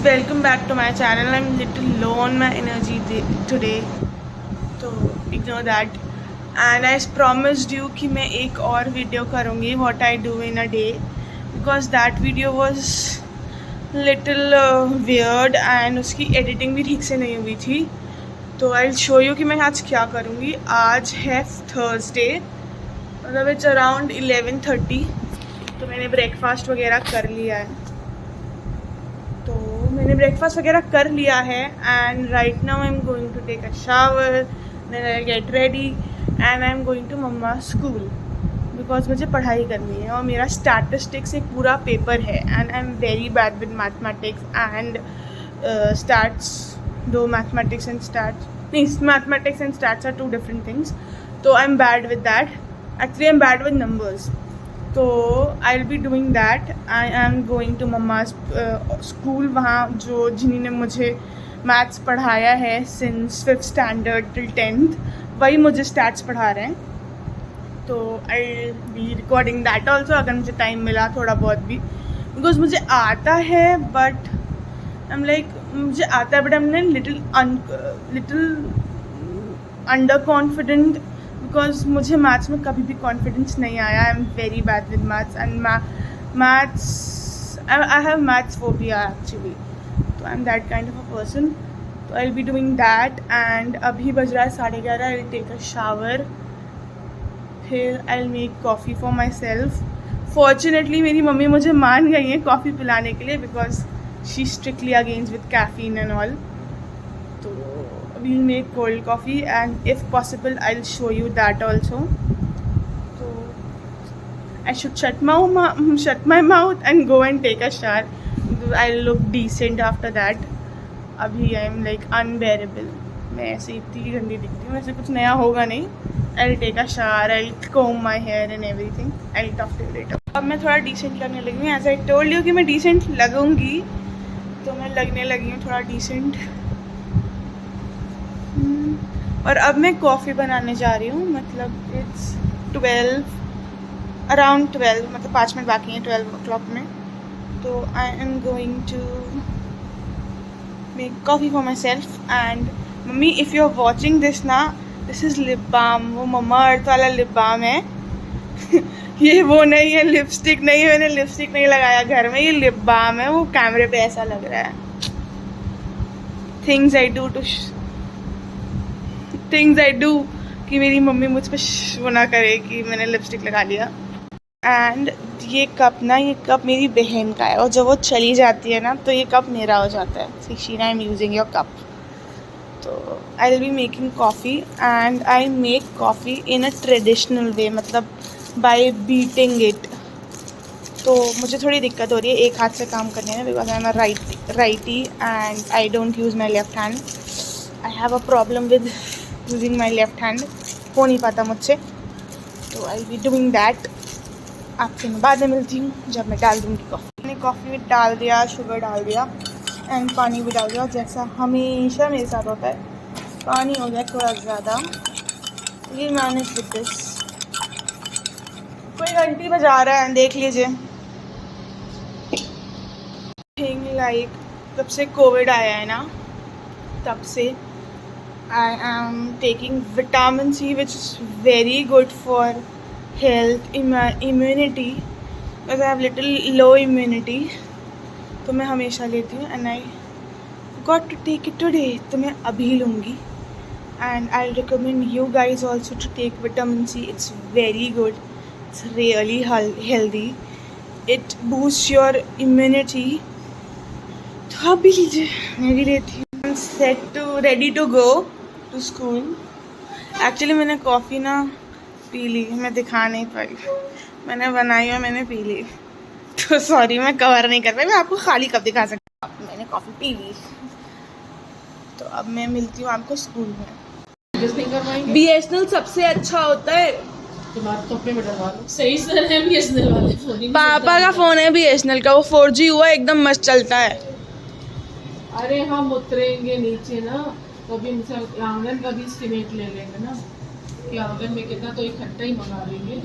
welcome back to my channel. I'm little low on my energy today, तो ignore that. And I promised you कि मैं एक और video करूँगी what I do in a day, because that video was little weird and उसकी editing भी ठीक से नहीं हुई थी. तो I'll show you कि मैं आज क्या करूँगी. आज है Thursday, मतलब it's around 11:30. तो मैंने ब्रेकफास्ट वगैरह कर लिया है. And right now I am going to take a shower, then I get ready and I am going to mamma school because मुझे पढ़ाई करनी है और मेरा स्टैटिस्टिक्स एक पूरा पेपर है and I am very bad with mathematics and stats. Though mathematics and stats are two different things. तो I am bad with that. Actually I am bad with numbers. तो I will be doing that. I am going to mamma school. वहाँ जिन्होंने मुझे maths पढ़ाया है since 5th standard till 10th, वही मुझे stats पढ़ा रहे हैं. तो I will B recording that also अगर मुझे टाइम मिला थोड़ा बहुत भी, बिकॉज मुझे आता है but I am like little underconfident because मुझे मैथ्स में कभी भी कॉन्फिडेंस नहीं आया. I am very bad with maths and I have maths phobia actually. तो I am that kind of a person. तो I will be doing that. And अभी बज रहा है 11:30. I will take a shower, फिर I will make coffee for myself. Fortunately मेरी मम्मी मुझे मान गई हैं कॉफ़ी पिलाने के लिए because she strictly against with caffeine and all. तो we'll make cold coffee and if possible I'll show you that also. So I should shut my mouth and go and take a shower. I'll look decent after that. अभी I am like unbearable. मैं ऐसे इतनी गंदी दिखती हूँ. ऐसे कुछ नया होगा नहीं. I'll take a shower, I'll comb my hair and everything. I'll talk to you later. अब मैं थोड़ा decent लगने लगी हूँ. As I told you कि मैं decent लगूँगी, तो मैं लगने लगी हूँ थोड़ा decent. और अब मैं कॉफ़ी बनाने जा रही हूँ. मतलब इट्स 12, अराउंड 12, मतलब 5 मिनट बाकी हैं 12 o'clock में. तो I am going to make coffee for myself. And mummy if you are watching this ना, दिस इज़ लिप बाम. वो मम्मा अर्थ वाला लिप बाम है. ये वो नहीं है, लिपस्टिक नहीं है. मैंने लिपस्टिक नहीं लगाया घर में, ये लिप बाम है. वो कैमरे पे ऐसा लग रहा है. थिंग्स आई डू कि मेरी मम्मी मुझ पर वो ना करे कि मैंने लिपस्टिक लगा लिया. एंड ये कप मेरी बहन का है और जब वो चली जाती है ना तो ये कप मेरा हो जाता है. Sheena, I am using your cup. तो I will be making coffee and I make coffee in a traditional way, मतलब बाय बीटिंग इट. तो मुझे थोड़ी दिक्कत हो रही है एक हाथ से काम करने में because I am a righty and I don't use my left hand. I have a problem with using my left hand. हो नहीं पाता मुझसे. तो आई बी डूइंग दैट. आपसे मैं बाद में मिलती हूँ जब मैं डाल दूँगी कॉफ़ी. मैंने कॉफ़ी में डाल दिया, शुगर डाल दिया एंड पानी भी डाल दिया. जैसा हमेशा मेरे साथ होता है, पानी हो गया थोड़ा ज़्यादा. ये मैनेज विद दिस. कोई घंटी बजा रहा है, देख लीजिए. थिंग लाइक जब से कोविड आया है ना, तब से I am taking vitamin C, which is very good for health, immunity, because I have little low immunity. तो मैं हमेशा लेती हूँ and I got to take it today. तो मैं अभी लूँगी and I'll recommend you guys also to take vitamin C. It's very good. It's really healthy. It boosts your immunity. तो अभी लीजिए, मैं भी लेती हूँ. I'm ready to go to school. Actually मैंने कॉफ़ी ना पी ली, मैं दिखा नहीं पाई. मैंने बनाई और मैंने पी ली. तो सॉरी, मैं कवर नहीं कर पाई. मैं आपको खाली कप दिखा सकती हूँ. मैंने कॉफ़ी पी ली. तो अब मैं मिलती हूँ आपको स्कूल में. BSNL सबसे अच्छा होता है. सही सर है BSNL वाले फोन. पापा का फ़ोन है BSNL का, वो 4G हुआ एकदम मस्त चलता है. अरे हम उतरेंगे नीचे ना, तो अभी उनसे आंगन का भी एस्टिमेट ले लेंगे ना कि आंगन में कितना, तो इकट्ठा ही मंगा लेंगे.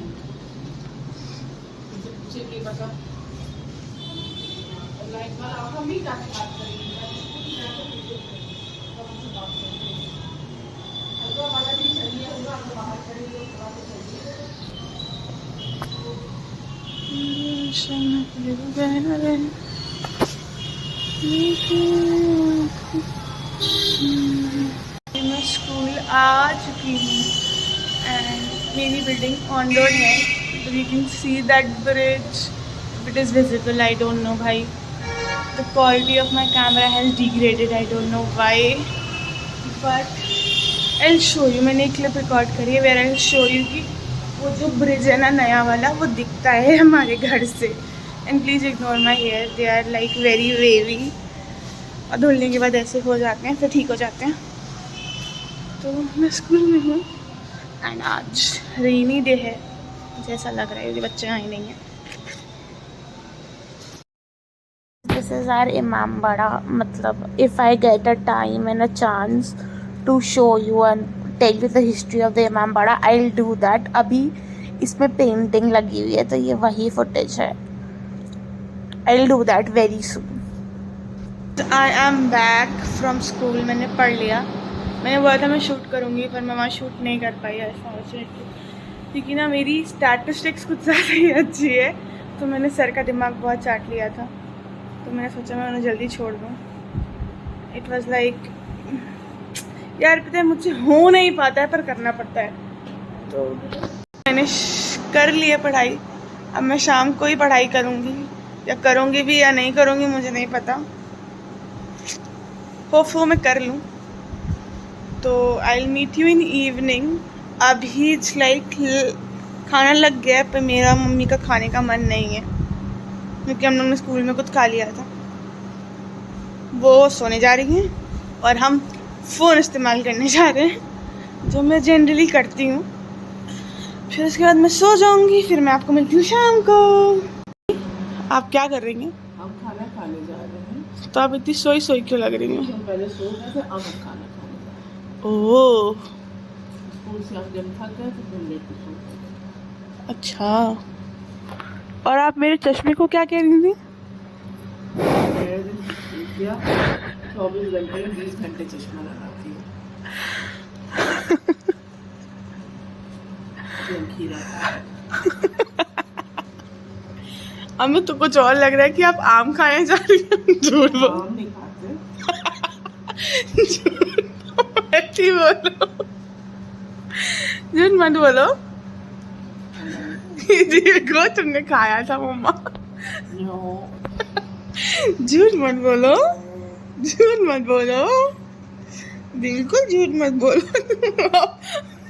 पूछे कि बता लाइक हम ही बात करेंगे. मैं स्कूल आ चुकी हूँ एंड मेरी बिल्डिंग ऑन रोड है, तो you can see that bridge, it is visible. I don't know भाई, the quality of my camera has degraded, I don't know why, but I show you. मैंने एक clip record करी है where I show you कि वो जो bridge है ना नया वाला, वो दिखता है हमारे घर से। And please ignore my hair, they are like very wavy, और धुलने के बाद ऐसे हो जाते हैं, फिर ठीक हो जाते हैं। तो मैं स्कूल में हूँ एंड आज रेनी डे है, जैसा लग रहा है कि बच्चे आए नहीं हैं। दिस इज़ आवर इमामबाड़ा, मतलब if I get a time and a chance to show you and tell you the history of the Imambara, I will do that. अभी इसमें पेंटिंग लगी हुई है, तो ये वही फुटेज है। आई will do that very soon. I am back from school. मैंने पढ़ लिया, मैंने बोला था मैं शूट करूँगी, पर मैं वहाँ शूट नहीं कर पाई अनफॉर्चुनेटली, क्योंकि ना मेरी स्टैटिस्टिक्स कुछ ज़्यादा ही अच्छी है, तो मैंने सर का दिमाग बहुत चाट लिया था, तो मैंने सोचा मैं उन्हें जल्दी छोड़ दूँ। इट वॉज़ लाइक यार, पता है मुझसे हो नहीं पाता है, पर करना पड़ता है। तो मैंने कर लिया पढ़ाई, अब मैं शाम को ही पढ़ाई करूँगी, या करूँगी भी या नहीं करूँगी मुझे नहीं पता, होप मैं कर लूँ। तो I will meet you in evening. अभी इट्स लाइक खाना लग गया, पर मेरा मम्मी का खाने का मन नहीं है, क्योंकि हम लोग ने स्कूल में कुछ खा लिया था। वो सोने जा रही हैं और हम फ़ोन इस्तेमाल करने जा रहे हैं, जो मैं जनरली करती हूँ। फिर उसके बाद मैं सो जाऊँगी, फिर मैं आपको मिलती हूँ शाम को। आप क्या कर रही हैं? हम खाना खाने जा रहे हैं। तो आप इतनी सोई सोई क्यों लग रही हैं? हम पहले सो गए थे, अब हम खाना खाने जा रहे हैं। ओह स्कूल से हम जब थक गए तो फिर लेट सो गए। अच्छा, और आप मेरे चश्मे को क्या कह रही थी? मेरे दिन क्या 24 घंटे में 20 घंटे चश्मा लगाती है। हमें तो कुछ और लग रहा है कि आप आम खाने जा रही हैं। झूठ बोलो, आम नहीं खाते। झूठ मत बोलो। को तुमने खाया था मम्मा, झूठ मत बोलो, झूठ मत बोलो, बिल्कुल झूठ मत बोलो।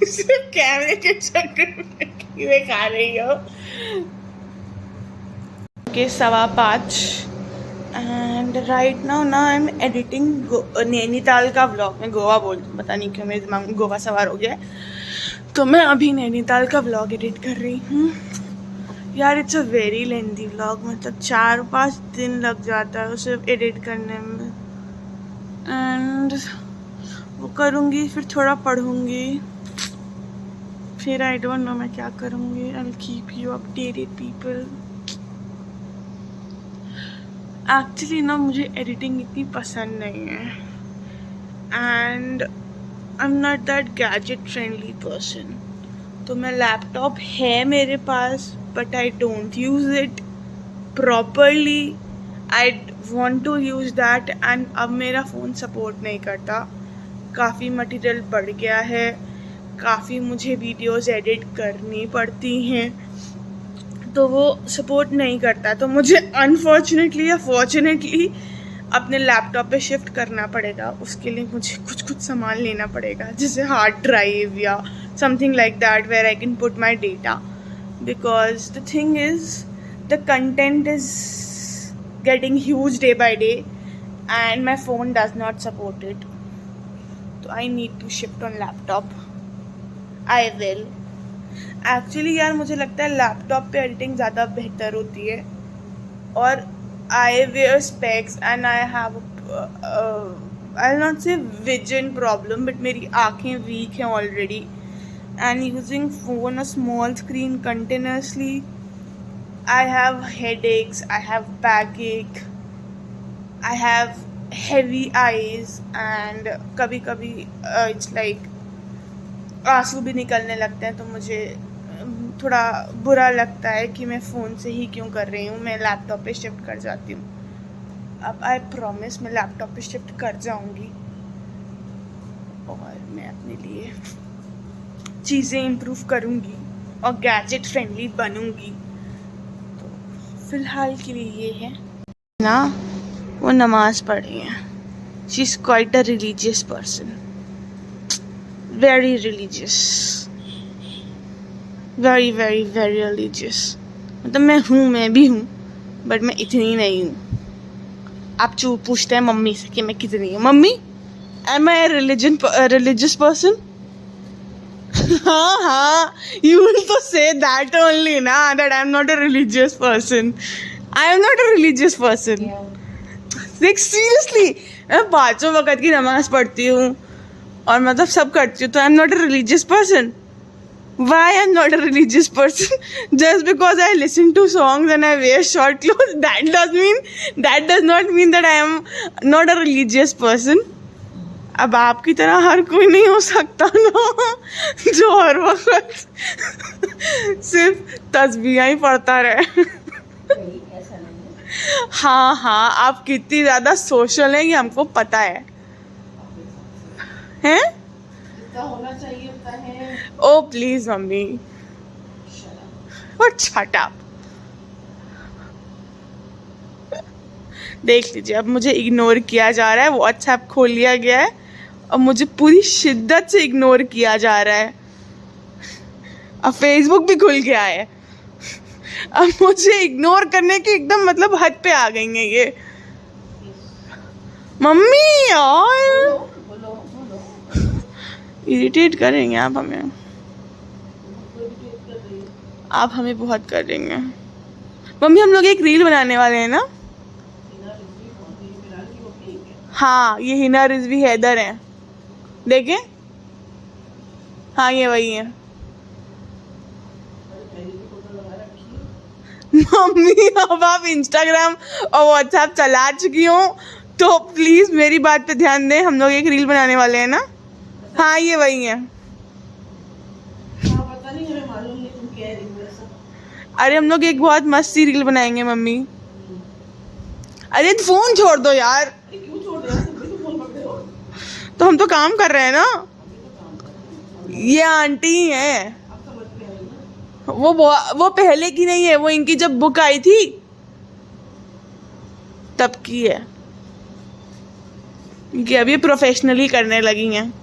सिर्फ कैमरे के चक्कर में कीड़े खा रही हो। के 5:15 and right now I am editing Nainital का व्लॉग। मैं गोवा बोल, पता नहीं क्यों मेरे दिमाग में गोवा सवार हो गया है, तो मैं अभी नैनीताल का व्लॉग एडिट कर रही हूँ। यार it's a very lengthy vlog, मतलब 4-5 दिन लग जाता है उसे एडिट करने में, एंड वो करूँगी, फिर थोड़ा पढ़ूँगी, फिर आई डोंट नो मैं क्या करूँगी। I will keep you updated people. Actually ना मुझे एडिटिंग इतनी पसंद नहीं है, and I am not that gadget friendly person. तो मैं लैपटॉप है मेरे पास, but I don't use it properly. I want to use that, and अब मेरा फ़ोन सपोर्ट नहीं करता। काफ़ी मटेरियल बढ़ गया है, काफ़ी मुझे वीडियोज़ एडिट करनी पड़ती हैं, तो वो सपोर्ट नहीं करता। तो मुझे अनफॉर्चुनेटली या फॉर्चुनेटली अपने लैपटॉप पे शिफ्ट करना पड़ेगा। उसके लिए मुझे कुछ सामान लेना पड़ेगा, जैसे हार्ड ड्राइव या something like that where I can put my data, because the thing is the content is getting huge day by day and my phone does not support it. तो I need to shift on laptop. I will actually यार, मुझे लगता है laptop पे editing ज़्यादा बेहतर होती है, और I wear specs and I have I will not say vision problem, but मेरी आँखें वीक हैं already, and using phone a small screen continuously I have headaches, I have backache, I have heavy eyes, and कभी कभी it's like आंसू भी निकलने लगते हैं, तो मुझे थोड़ा बुरा लगता है कि मैं फ़ोन से ही क्यों कर रही हूँ, मैं लैपटॉप पे शिफ्ट कर जाती हूँ। अब आई प्रॉमिस मैं लैपटॉप पे शिफ्ट कर जाऊँगी और मैं अपने लिए चीज़ें इम्प्रूव करूँगी और गैजेट फ्रेंडली बनूँगी। तो फ़िलहाल के लिए ये है ना, वो नमाज़ पढ़ रही हैं। She is quite a religious person, very religious, very very very religious. मतलब मैं भी हूँ, बट मैं इतनी नहीं हूँ। आप पूछते हैं मम्मी से कि मैं कितनी हूँ। मम्मी, एम आई रिलीजियस पर्सन? हाँ, you will to say that only na, that I am not a religious person. I am not a religious person. Like seriously, मैं 5 वक्त की नमाज पढ़ती हूँ और मतलब सब करती हूँ, तो I am not a religious person. Why I am not a religious person? Just because I listen to songs and I wear short clothes, that does not mean that I am not a religious person. अब आपकी तरह हर कोई नहीं हो सकता ना, जो हर वक्त सिर्फ तस्बीहां ही पढ़ता रहे। हाँ हाँ, आप कितनी ज़्यादा सोशल हैं ये हमको पता है, हैं? होना चाहिए होता है। ओ प्लीज मम्मी, और शट अप। देख लीजिए, अब मुझे इग्नोर किया जा रहा है, वो व्हाट्सएप खोल लिया गया है और मुझे पूरी शिद्दत से इग्नोर किया जा रहा है। अब फेसबुक भी खुल गया है, अब मुझे इग्नोर करने की एकदम मतलब हद पे आ गई हैं ये। मम्मी यार, इरिटेट करेंगे आप हमें, आप हमें बहुत करेंगे। मम्मी, हम लोग एक रील बनाने वाले हैं ना? हाँ, ये हिना रिजवी हैदर हैं, देखें। हाँ, ये वही है। मम्मी, अब आप इंस्टाग्राम और व्हाट्सएप चला चुकी हो तो प्लीज मेरी बात पे ध्यान दें। हम लोग एक रील बनाने वाले हैं ना? हाँ, ये वही है। पता नहीं, हमें मालूम नहीं तुम क्या रील। अरे हम लोग एक बहुत मस्त सी रील बनाएंगे मम्मी। अरे फोन छोड़ दो यार। क्यों छोड़ रहे हो? तुम भी तो फोन पकड़े हो। तो हम तो काम कर रहे हैं ना। ये आंटी है, वो पहले की नहीं है, वो इनकी जब बुक आई थी तब की है, क्योंकि अभी प्रोफेशनली करने लगी हैं।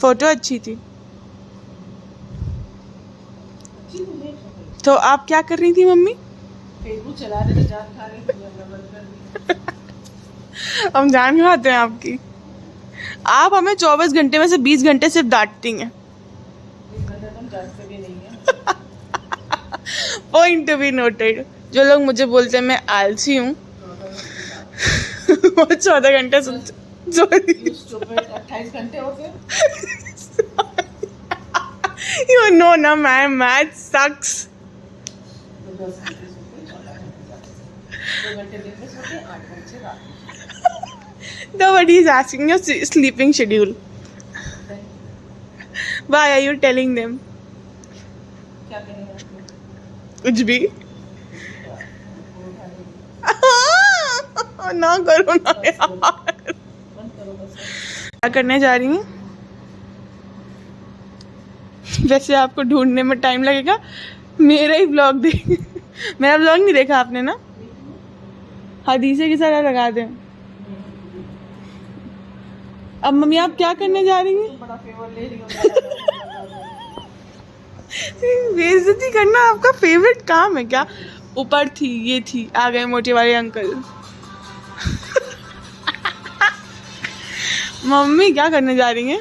फोटो अच्छी थी। तो आप क्या कर रही थी मम्मी? फेसबुक चला रहे थे, जान खा रहे थे। हम जान खाते हैं आपकी। आप हमें 24 घंटे में से 20 घंटे सिर्फ डांटती हैं। Point to be noted. जो लोग मुझे बोलते हैं मैं आलसी हूँ, वो 14 घंटे 28 घंटे हो गए। You know ना, my math sucks. 2 घंटे दिन में सोते, 8 घंटे रात में। Nobody is asking your sleeping schedule. Why are you telling them? क्या करेंगे? कुछ भी। ना करो ना यार। क्या करने जा रही हैं? वैसे आपको ढूंढने में टाइम लगेगा, मेरा ही ब्लॉग देख। मेरा ब्लॉग नहीं देखा आपने ना? हदीसे की तरह लगा दें। अब मम्मी आप क्या करने जा रही हैं? बड़ा फेवर ले रही हो। बेइज्जती करना आपका फेवरेट काम है क्या? ऊपर थी, ये थी, आ गए मोटे वाले अंकल। मम्मी क्या करने जा रही हैं?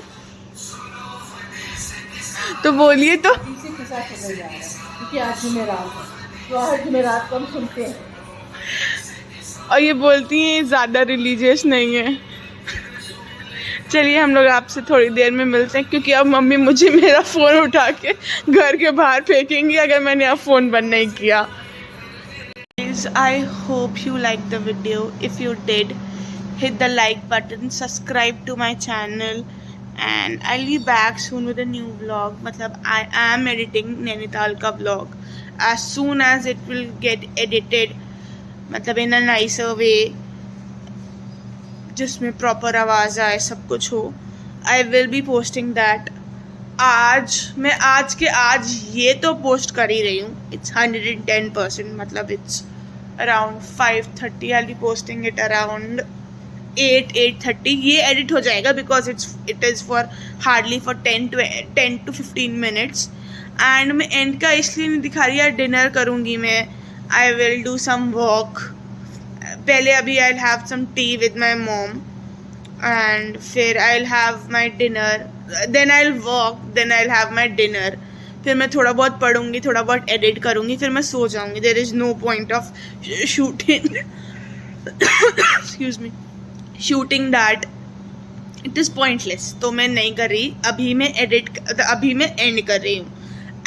तो बोलिए तो। इसी के साथ चले जा रहे हैं, क्योंकि आज जुमेरात है, तो आज जुमेरात को हम सुनते हैं। और ये बोलती हैं ज़्यादा रिलीजियस नहीं है। चलिए हम लोग आपसे थोड़ी देर में मिलते हैं, क्योंकि अब मम्मी मुझे मेरा फ़ोन उठा के घर के बाहर फेंकेंगी अगर मैंने अब फ़ोन बंद नहीं किया। I hope you liked the video. If you did, hit the like button, subscribe to my channel and I'll be back soon with a new vlog. मतलब I am editing नैनीताल का vlog. As soon as it will get edited, मतलब in a nicer way, जिसमें proper आवाज़ आए, सब कुछ हो, आई will be posting that. मैं आज के आज ये तो पोस्ट कर ही रही हूँ. इट्स 110%. मतलब it's around 5:30. I be posting it around 8:30. ये एडिट हो जाएगा because it is for hardly for 10 to 15 minutes. And मैं एंड का इसलिए नहीं दिखा रही, यार डिनर करूँगी मैं. I will do some walk. पहले अभी I will have some tea with my mom and फिर I will have my dinner. Then I will walk, then I will have my dinner. फिर मैं थोड़ा बहुत पढ़ूंगी, थोड़ा बहुत एडिट करूँगी, फिर मैं सो जाऊँगी. There is no point of shooting excuse me, shooting that. It is pointless. तो मैं नहीं कर रही अभी. मैं अभी मैं एंड कर रही हूँ.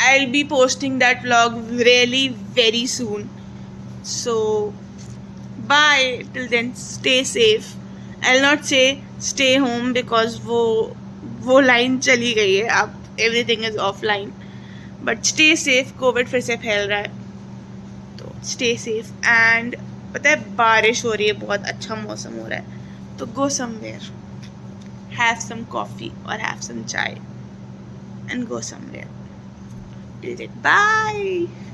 I will be posting that vlog really very soon. So bye till then. Stay safe. I will not say stay home because वो लाइन चली गई है. अब everything is offline. But stay safe. Covid फिर से फैल रहा है, तो स्टे सेफ. एंड पता है बारिश हो रही है, बहुत अच्छा मौसम हो रहा है, तो go somewhere, have some coffee और have some chai and go somewhere. Till then, bye.